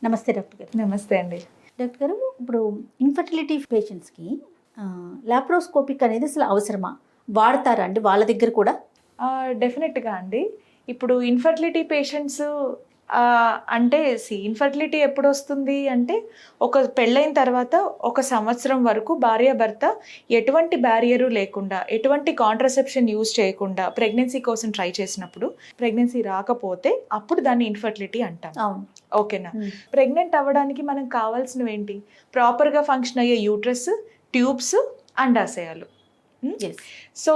నమస్తే డాక్టర్ గారు. నమస్తే అండి. డాక్టర్ గారు, ఇప్పుడు ఇన్ఫర్టిలిటీ పేషెంట్స్కి లాప్రోస్కోపిక్ అనేది అసలు అవసరమా? వాడతారా అండి వాళ్ళ దగ్గర కూడా? డెఫినెట్గా అండి. ఇప్పుడు ఇన్ఫర్టిలిటీ పేషెంట్స్ అంటే ఇన్ఫర్టిలిటీ ఎప్పుడు వస్తుంది అంటే ఒక పెళ్ళైన తర్వాత 1 సంవత్సరం వరకు భార్యాభర్త ఎటువంటి బ్యారియరు లేకుండా, ఎటువంటి కాంట్రసెప్షన్ యూజ్ చేయకుండా ప్రెగ్నెన్సీ కోసం ట్రై చేసినప్పుడు ప్రెగ్నెన్సీ రాకపోతే అప్పుడు దాన్ని ఇన్ఫర్టిలిటీ అంటాం. అవును. ఓకేనా? ప్రెగ్నెంట్ అవ్వడానికి మనకు కావాల్సినవి ఏంటి? ప్రాపర్గా ఫంక్షన్ అయ్యే యూట్రస్, ట్యూబ్స్, అండాశయాలు. సో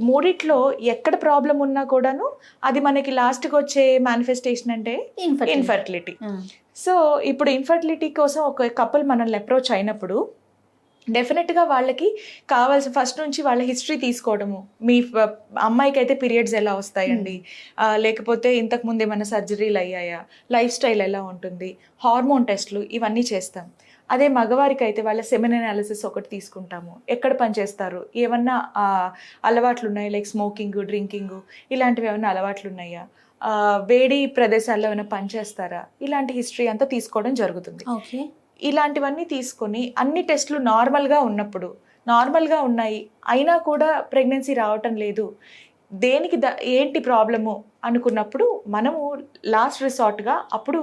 మూడిట్లో ఎక్కడ ప్రాబ్లం ఉన్నా కూడాను అది మనకి లాస్ట్కి వచ్చే మేనిఫెస్టేషన్ అంటే ఇన్ఫర్టిలిటీ. సో ఇప్పుడు ఇన్ఫర్టిలిటీ కోసం ఒక కపుల్ మనల్ని అప్రోచ్ అయినప్పుడు డెఫినెట్గా వాళ్ళకి కావాల్సిన ఫస్ట్ నుంచి వాళ్ళ హిస్టరీ తీసుకోవడము. మీ అమ్మాయికి అయితే పీరియడ్స్ ఎలా వస్తాయండి, లేకపోతే ఇంతకుముందు ఏమైనా సర్జరీలు అయ్యాయా, లైఫ్ స్టైల్ ఎలా ఉంటుంది, హార్మోన్ టెస్ట్లు, ఇవన్నీ చేస్తాం. అదే మగవారికి అయితే వాళ్ళ సెమెన్ అనాలిసిస్ ఒకటి తీసుకుంటాము. ఎక్కడ పనిచేస్తారు, ఏమన్నా అలవాట్లు ఉన్నాయా, లైక్ స్మోకింగ్, డ్రింకింగ్, ఇలాంటివి ఏమైనా అలవాట్లు ఉన్నాయా, వేడి ప్రదేశాల్లో ఏమైనా పనిచేస్తారా, ఇలాంటి హిస్టరీ అంతా తీసుకోవడం జరుగుతుంది. ఓకే. ఇలాంటివన్నీ తీసుకొని అన్ని టెస్టులు నార్మల్గా ఉన్నప్పుడు, నార్మల్గా ఉన్నాయి అయినా కూడా ప్రెగ్నెన్సీ రావటం లేదు, దేనికి ఏంటి ప్రాబ్లము అనుకున్నప్పుడు మనము లాస్ట్ రిసార్ట్గా అప్పుడు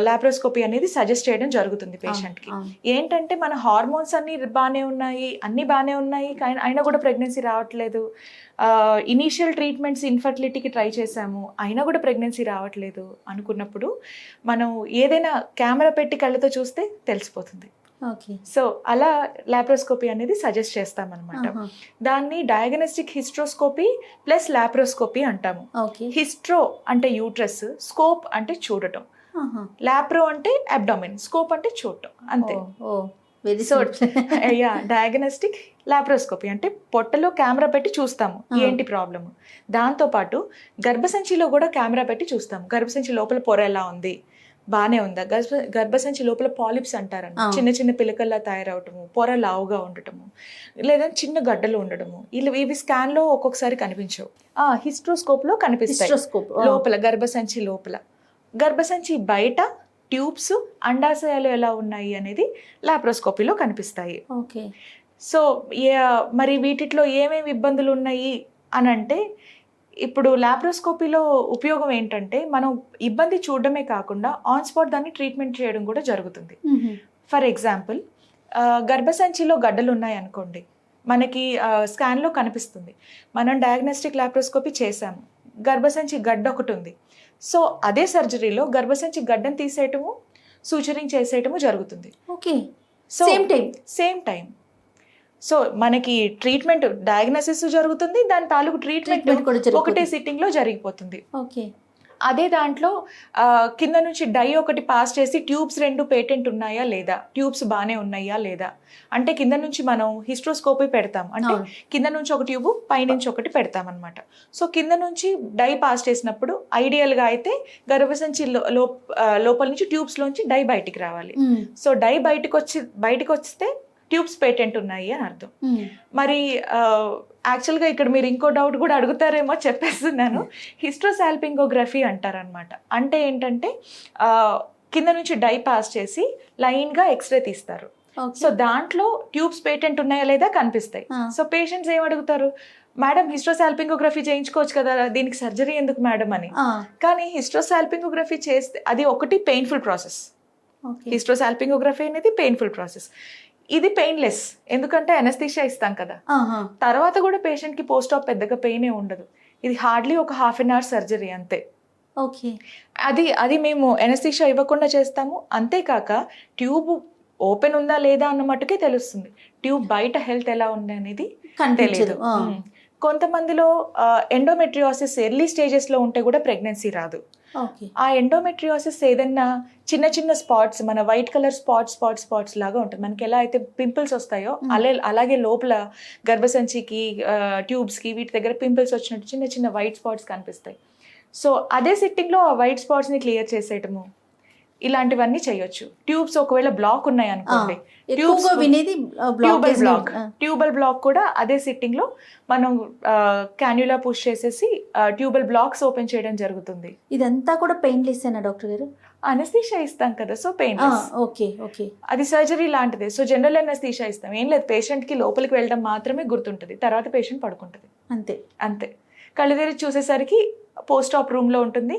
లాప్రోస్కోపీ అనేది సజెస్ట్ చేయడం జరుగుతుంది పేషెంట్కి. ఏంటంటే మన హార్మోన్స్ అన్నీ బాగానే ఉన్నాయి కానీ అయినా కూడా ప్రెగ్నెన్సీ రావట్లేదు, ఇనీషియల్ ట్రీట్మెంట్స్ ఇన్ఫర్టిలిటీకి ట్రై చేశాము అయినా కూడా ప్రెగ్నెన్సీ రావట్లేదు అనుకున్నప్పుడు మనం ఏదైనా కెమెరా పెట్టి కళ్ళతో చూస్తే తెలిసిపోతుంది. ఓకే. సో అలా లాప్రోస్కోపీ అనేది సజెస్ట్ చేస్తామన్నమాట. దాన్ని డయాగ్నోస్టిక్ హిస్ట్రోస్కోపీ ప్లస్ లాప్రోస్కోపీ అంటాము. హిస్ట్రో అంటే యూట్రస్, స్కోప్ అంటే చూడటం, లాప్రో అంటే అబ్డామిన్, స్కోప్ అంటే చూడటం, అంతే. సో డయాగ్నోస్టిక్ లాప్రోస్కోపీ అంటే పొట్టలో కెమెరా పెట్టి చూస్తాము ఏంటి ప్రాబ్లము. దాంతోపాటు గర్భసంచిలో కూడా కెమెరా పెట్టి చూస్తాము. గర్భసంచి లోపల పొర ఎలా ఉంది, బాగానే ఉందా, గర్భసంచి లోపల పాలిప్స్ అంటారన్న చిన్న చిన్న పిలకల్లా తయారవటము, పొర లావుగా ఉండటము, లేదా చిన్న గడ్డలు ఉండటము, ఇవి స్కాన్లో ఒక్కొక్కసారి కనిపించవు, హిస్ట్రోస్కోప్లో కనిపిస్తాయి. లోపల గర్భసంచి లోపల, గర్భసంచి బయట ట్యూబ్స్, అండాశయాలు ఎలా ఉన్నాయి అనేది లాప్రోస్కోపీలో కనిపిస్తాయి. ఓకే. సో మరి వీటిలో ఏమేమి ఇబ్బందులు ఉన్నాయి అని అంటే, ఇప్పుడు లాప్రోస్కోపీలో ఉపయోగం ఏంటంటే మనం ఇబ్బంది చూడడమే కాకుండా ఆన్ స్పాట్ దాన్ని ట్రీట్మెంట్ చేయడం కూడా జరుగుతుంది. ఫర్ ఎగ్జాంపుల్, గర్భసంచిలో గడ్డలు ఉన్నాయి అనుకోండి, మనకి స్కాన్లో కనిపిస్తుంది. మనం డయాగ్నోస్టిక్ లాప్రోస్కోపీ చేసాము, గర్భసంచి గడ్డ ఒకటి ఉంది. సో అదే సర్జరీలో గర్భసంచి గడ్డను తీసేయటము, సూచరింగ్ చేసేయటము జరుగుతుంది. Okay. So same time so మనకి ట్రీట్మెంట్ డయాగ్నోసిస్ జరుగుతుంది, దాని తాలూకు ట్రీట్మెంట్ ఒకటే సిట్టింగ్ లో జరిగిపోతుంది. ఓకే. అదే దాంట్లో కింద నుంచి డై ఒకటి పాస్ చేసి ట్యూబ్స్ 2 పేటెంట్ ఉన్నాయా లేదా, ట్యూబ్స్ బాగానే ఉన్నాయా లేదా అంటే కింద నుంచి మనం హిస్ట్రోస్కోపీ పెడతాం, అంటే కింద నుంచి ఒక ట్యూబ్ పైనుంచి ఒకటి పెడతాం అనమాట. సో కింద నుంచి డై పాస్ చేసినప్పుడు ఐడియల్గా అయితే గర్భసంచి లోపల నుంచి ట్యూబ్స్ లోంచి డై బయటికి రావాలి. సో డై బయటకు వస్తే ట్యూబ్స్ పేటెంట్ ఉన్నాయి అని అర్థం. మరి యాక్చువల్గా ఇక్కడ మీరు ఇంకో డౌట్ కూడా అడుగుతారేమో, చెప్పేస్తున్నాను. హిస్ట్రోసాల్పింగోగ్రఫీ అంటారనమాట. అంటే ఏంటంటే కింద నుంచి డై పాస్ చేసి లైన్గా ఎక్స్రే తీస్తారు. సో దాంట్లో ట్యూబ్స్ పేటెంట్ ఉన్నాయా లేదా కనిపిస్తాయి. సో పేషెంట్స్ ఏం అడుగుతారు, మేడం హిస్ట్రోసాల్పింగోగ్రఫీ చేయించుకోవచ్చు కదా, దీనికి సర్జరీ ఎందుకు మేడం అని. కానీ హిస్ట్రోసాల్పింగోగ్రఫీ చేస్తే అది ఒకటి పెయిన్ఫుల్ ప్రాసెస్. హిస్ట్రోసాల్పింగోగ్రఫీ అనేది పెయిన్ఫుల్ ప్రాసెస్. ఇది పెయిన్లెస్, ఎందుకంటే అనస్థీషియా ఇస్తాం కదా, తర్వాత కూడా పేషెంట్కి పోస్ట్ ఆప్ పెద్దగా పెయినే ఉండదు. ఇది హార్డ్లీ ఒక ½ అన్ అవర్ సర్జరీ అంతే. ఓకే. అది మేము అనస్థీషియా ఇవ్వకుండా చేస్తాము. అంతేకాక ట్యూబ్ ఓపెన్ ఉందా లేదా అన్న మట్టుకే తెలుస్తుంది, ట్యూబ్ బయట హెల్త్ ఎలా ఉంది అనేది తెలియదు. కొంతమందిలో ఎండోమెట్రియోసిస్ ఎర్లీ స్టేజెస్లో ఉంటే కూడా ప్రెగ్నెన్సీ రాదు. ఆ ఎండోమెట్రియోసిస్ ఏదన్నా చిన్న చిన్న స్పాట్స్, మన వైట్ కలర్ స్పాట్స్ లాగా ఉంటుంది. మనకి ఎలా అయితే పింపుల్స్ వస్తాయో అలాగే లోపల గర్భసంచికి, ట్యూబ్స్కి, వీటి దగ్గర పింపుల్స్ వచ్చినట్టు చిన్న చిన్న వైట్ స్పాట్స్ కనిపిస్తాయి. సో అదే సిట్టింగ్లో ఆ వైట్ స్పాట్స్ని క్లియర్ చేసేయటము, ఇలాంటివన్నీ చేయొచ్చు. ట్యూబ్స్ ఒకవేళ బ్లాక్ ఉన్నాయి అనుకోండి, ఎక్కువగా వినేది ట్యూబల్ బ్లాక్ కూడా అదే సిట్టింగ్ లో మనం క్యాన్యులా పుష్ చేసేసి ట్యూబల్ బ్లాక్స్ ఓపెన్ చేయడం జరుగుతుంది. ఇదంతా కూడా పెయిన్లెస్ ఏనా డాక్టర్ గారు? అనస్థీషియా ఇస్తాం కదా, సో పెయిన్ ఓకే ఓకే, అది సర్జరీ లాంటిదే. సో జనరల్ అనస్థీషియా ఇస్తాం, ఏం లేదు, పేషెంట్ కి లోపలికి వెళ్ళడం మాత్రమే గుర్తుంటుంది, తర్వాత పేషెంట్ పడుకుంటుంది అంతే అంతే. కళ్ళు తెరిచి చూసేసరికి పోస్ట్ ఆప్ రూమ్ లో ఉంటుంది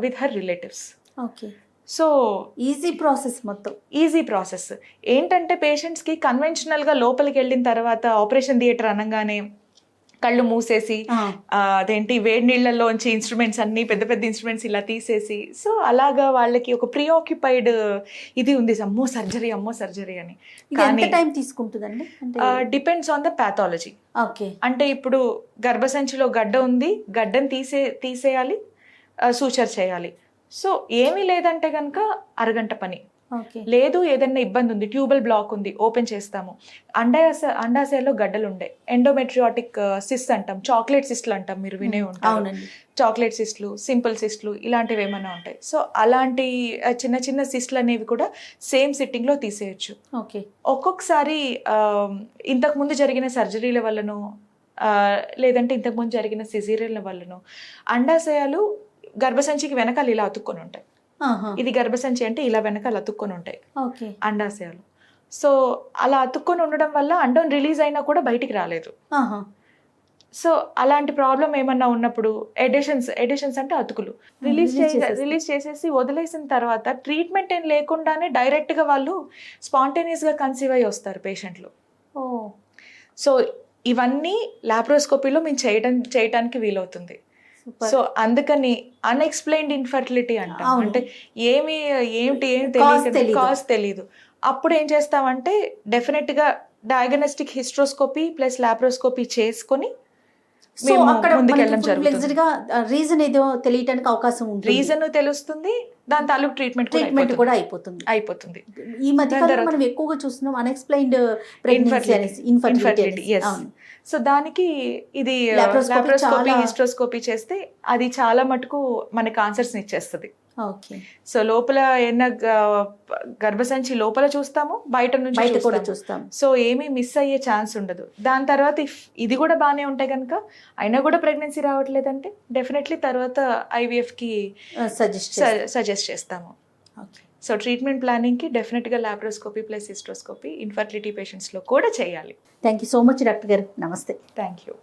with her relatives. Okay, so easy process, మొత్తం ఈజీ ప్రాసెస్. ఏంటంటే పేషెంట్స్కి కన్వెన్షనల్గా లోపలికి వెళ్ళిన తర్వాత ఆపరేషన్ థియేటర్ అనగానే కళ్ళు మూసేసి అదేంటి వేడి నీళ్ళల్లోంచి ఇన్స్ట్రుమెంట్స్ అన్ని పెద్ద పెద్ద ఇన్స్ట్రుమెంట్స్ ఇలా తీసేసి, సో అలాగా వాళ్ళకి ఒక ప్రీఆక్యుపైడ్ ఇది ఉంది, అమ్మో సర్జరీ అని. ఎంత టైం తీసుకుంటుందండి? Depends on the pathology. Okay, అంటే ఇప్పుడు గర్భసంచిలో గడ్డ ఉంది, గడ్డను తీసేయాలి, సూచర్ చేయాలి. సో ఏమీ లేదంటే కనుక అరగంట పని. లేదు ఏదైనా ఇబ్బంది ఉంది, ట్యూబల్ బ్లాక్ ఉంది, ఓపెన్ చేస్తాము. అండాశయాల్లో గడ్డలు ఉండే ఎండోమెట్రియాటిక్ సిస్ట్ అంటాం, చాక్లెట్ సిస్ట్లు అంటాం, మీరు వినే ఉంటారు. చాక్లెట్ సిస్ట్లు, సింపుల్ సిస్ట్లు ఇలాంటివి ఏమైనా ఉంటాయి. సో అలాంటి చిన్న చిన్న సిస్ట్లు అనేవి కూడా సేమ్ సిట్టింగ్ లో తీసేయచ్చు. ఒక్కొక్కసారి ఇంతకు ముందు జరిగిన సర్జరీల వల్లనో లేదంటే ఇంతకు ముందు జరిగిన సిజేరియన్ల వల్లనో అండాశయాలు గర్భసంచికి వెనకాల ఇలా అతుక్కొని ఉంటాయి. ఇది గర్భసంచి అంటే ఇలా వెనకాల అతుక్కొని ఉంటాయి అండాశయాలు. సో అలా అతుక్కొని ఉండడం వల్ల అండం రిలీజ్ అయినా కూడా బయటికి రాలేదు. సో అలాంటి ప్రాబ్లం ఏమన్నా ఉన్నప్పుడు ఎడిషన్స్ అంటే అతుకులు రిలీజ్ చేసేసి వదిలేసిన తర్వాత ట్రీట్మెంట్ ఏం లేకుండానే డైరెక్ట్ గా వాళ్ళు స్పాంటేనియస్ గా కన్సీవ్ అయ్యి వస్తారు పేషెంట్లు. సో ఇవన్నీ లాప్రోస్కోపీలో మేము చేయటానికి వీలవుతుంది. సో అందుకని అన్ఎక్స్ప్లెయిన్డ్ ఇన్ఫర్టిలిటీ అంటాం. అంటే కాజ్ తెలీదు. అప్పుడు ఏం చేస్తామంటే డెఫినెట్ గా డయాగ్నోస్టిక్ హిస్ట్రోస్కోపీ ప్లస్ లాప్రోస్కోపీ చేసుకొని రీజన్ ఏదో తెలియడానికి అవకాశం ఉంది, రీజన్ తెలుస్తుంది, దాని తాలూకు ట్రీట్మెంట్ కూడా అయిపోతుంది. ఈ మధ్య మనం ఎక్కువగా చూస్తున్నాం అన్ఎక్స్ప్లెయిన్డ్ ఇన్ఫర్టిలిటీ. సో దానికి ఇది లాప్రోస్కోపీ హిస్ట్రోస్కోపీ చేస్తే అది చాలా మటుకు మనకి ఆన్సర్స్ ఇచ్చేస్తుంది. సో లోపల ఏమైనా గర్భసంచి లోపల చూస్తాము, బయట నుంచి కూడా చూస్తాము. సో ఏమీ మిస్ అయ్యే ఛాన్స్ ఉండదు. దాని తర్వాత ఇది కూడా బాగానే ఉంటాయి కనుక అయినా కూడా ప్రెగ్నెన్సీ రావట్లేదంటే డెఫినెట్లీ తర్వాత IVF కి సజెస్ట్ చేస్తాము. సో ట్రీట్మెంట్ ప్లానింగ్కి డెఫినెట్గా లాప్రోస్కోపీ ప్లస్ హిస్ట్రోస్కోపీ ఇన్ఫర్టిలిటీ పేషెంట్స్లో కూడా చేయాలి. Thank you so much doctor గారు. నమస్తే. Thank you.